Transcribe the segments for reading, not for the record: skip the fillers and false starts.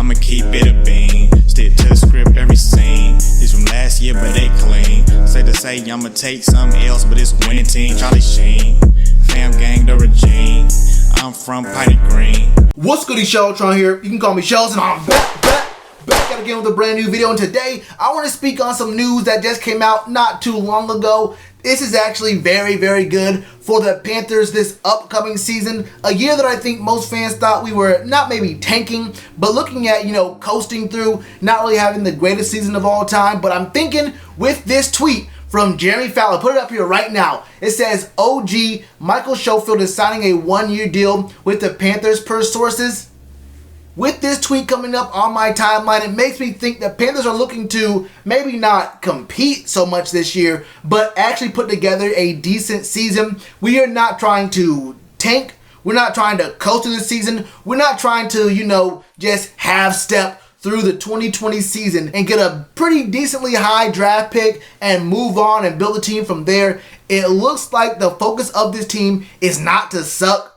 I'ma keep it a bean. Stick to the script every scene. These from last year, but they clean. Say to say, I'ma take something else, but it's winning team. Charlie Sheen, fam gang the regime. I'm from Piney Green. What's good, Shellitronnn here. You can call me Shells, and I'm back again with a brand new video. And today, I want to speak on some news that just came out not too long ago. This is actually very, very good for the Panthers this upcoming season. A year that I think most fans thought we were not maybe tanking, but looking at, coasting through, not really having the greatest season of all time. But I'm thinking with this tweet from Jeremy Fowler, put it up here right now. It says, OG Michael Schofield is signing a one-year deal with the Panthers per sources. With this tweet coming up on my timeline, it makes me think the Panthers are looking to maybe not compete so much this year, but actually put together a decent season. We are not trying to tank. We're not trying to coast through the season. We're not trying to, just half step through the 2020 season and get a pretty decently high draft pick and move on and build a team from there. It looks like the focus of this team is not to suck.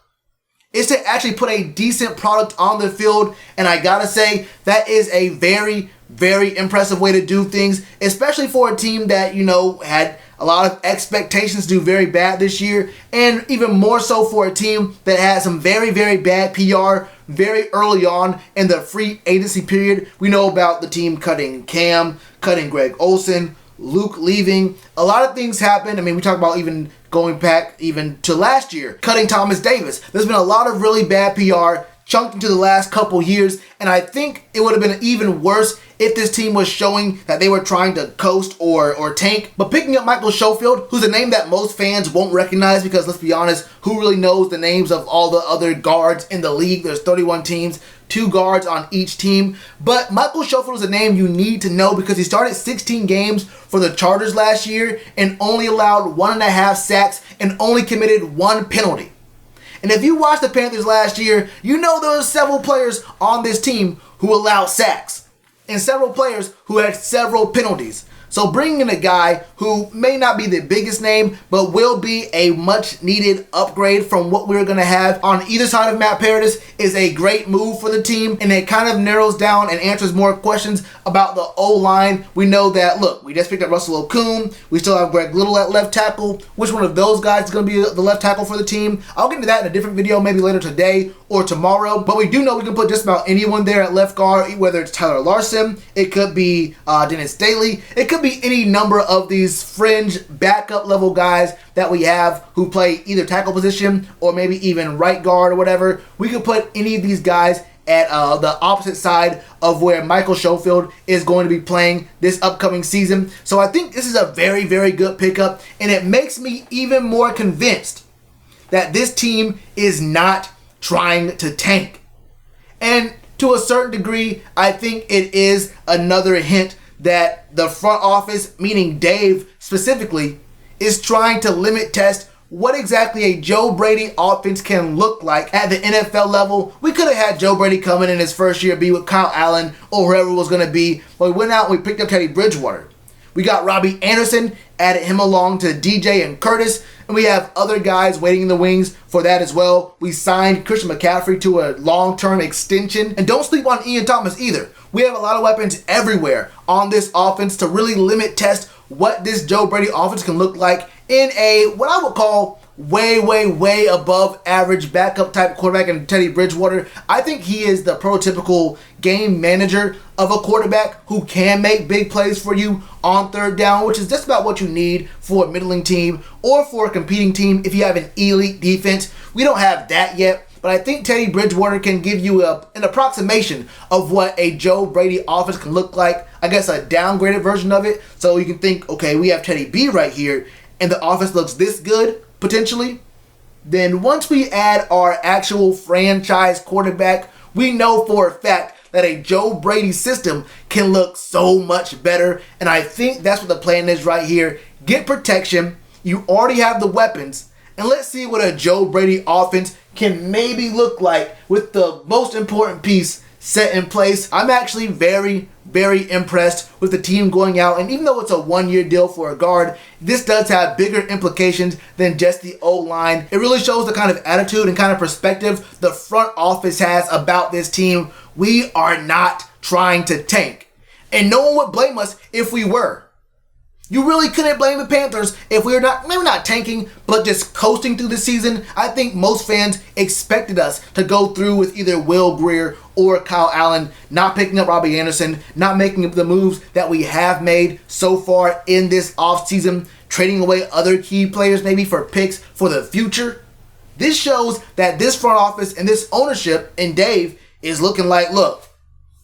It's to actually put a decent product on the field, and I gotta say, that is a very, very impressive way to do things, especially for a team that, had a lot of expectations to do very bad this year, and even more so for a team that had some very, very bad PR very early on in the free agency period. We know about the team cutting Cam, cutting Greg Olsen, Luke leaving. A lot of things happened. We talk about even going back even to last year, cutting Thomas Davis. There's been a lot of really bad PR chunked into the last couple years, and I think it would have been even worse if this team was showing that they were trying to coast or tank. But picking up Michael Schofield, who's a name that most fans won't recognize because, let's be honest, who really knows the names of all the other guards in the league? There's 31 teams, 2 guards on each team. But Michael Schofield is a name you need to know because he started 16 games for the Chargers last year and only allowed 1.5 sacks and only committed 1 penalty. And if you watched the Panthers last year, you know there were several players on this team who allowed sacks and several players who had several penalties. So bringing in a guy who may not be the biggest name, but will be a much needed upgrade from what we're going to have on either side of Matt Paradis is a great move for the team. And it kind of narrows down and answers more questions about the O-line. We know that, look, we just picked up Russell Okung. We still have Greg Little at left tackle. Which one of those guys is going to be the left tackle for the team? I'll get into that in a different video, maybe later today or tomorrow. But we do know we can put just about anyone there at left guard, whether it's Tyler Larson, it could be Dennis Daly, it could be any number of these fringe backup level guys that we have who play either tackle position or maybe even right guard or whatever. We could put any of these guys at the opposite side of where Michael Schofield is going to be playing this upcoming season. So I think this is a very, very good pickup, and it makes me even more convinced that this team is not trying to tank. And to a certain degree, I think it is another hint that the front office, meaning Dave specifically, is trying to limit test what exactly a Joe Brady offense can look like at the NFL level. We could have had Joe Brady coming in his first year, be with Kyle Allen or whoever it was going to be, but we went out and we picked up Teddy Bridgewater. We got Robbie Anderson, added him along to DJ and Curtis, and we have other guys waiting in the wings for that as well. We signed Christian McCaffrey to a long-term extension. And don't sleep on Ian Thomas either. We have a lot of weapons everywhere on this offense to really limit test what this Joe Brady offense can look like in a, what I would call, way, way, way above average backup type quarterback in Teddy Bridgewater. I think he is the prototypical game manager of a quarterback who can make big plays for you on third down, which is just about what you need for a middling team or for a competing team if you have an elite defense. We don't have that yet, but I think Teddy Bridgewater can give you an approximation of what a Joe Brady offense can look like. I guess a downgraded version of it. So you can think, okay, we have Teddy B right here, and the offense looks this good, potentially. Then once we add our actual franchise quarterback, we know for a fact that a Joe Brady system can look so much better. And I think that's what the plan is right here. Get protection. You already have the weapons. And let's see what a Joe Brady offense can maybe look like with the most important piece set in place. I'm actually very, very impressed with the team going out, and even though it's a one-year deal for a guard, this does have bigger implications than just the O-line. It really shows the kind of attitude and kind of perspective the front office has about this team. We are not trying to tank, and no one would blame us if we were. You really couldn't blame the Panthers if we were not, maybe not tanking, but just coasting through the season. I think most fans expected us to go through with either Will Greer or Kyle Allen, not picking up Robbie Anderson, not making the moves that we have made so far in this offseason, trading away other key players maybe for picks for the future. This shows that this front office and this ownership and Dave is looking like, look,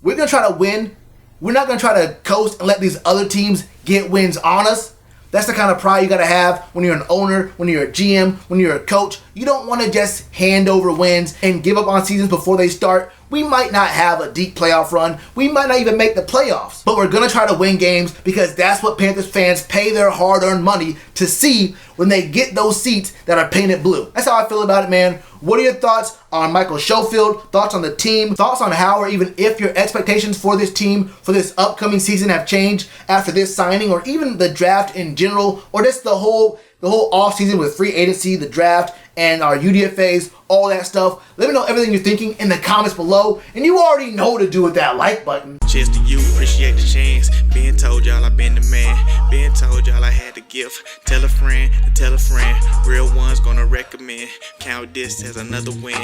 we're going to try to win. We're not going to try to coast and let these other teams get wins on us. That's the kind of pride you got to have when you're an owner, when you're a GM, when you're a coach. You don't want to just hand over wins and give up on seasons before they start. We might not have a deep playoff run. We might not even make the playoffs. But we're going to try to win games because that's what Panthers fans pay their hard-earned money to see when they get those seats that are painted blue. That's how I feel about it, man. What are your thoughts on Michael Schofield? Thoughts on the team? Thoughts on how or even if your expectations for this team for this upcoming season have changed after this signing, or even the draft in general, or just the whole offseason with free agency, the draft, and our UDFAs, all that stuff. Let me know everything you're thinking in the comments below. And you already know what to do with that like button. Cheers to you, appreciate the chance. Been told y'all I been the man. Been told y'all I had the gift. Tell a friend to tell a friend. Real ones gonna recommend. Count this as another win.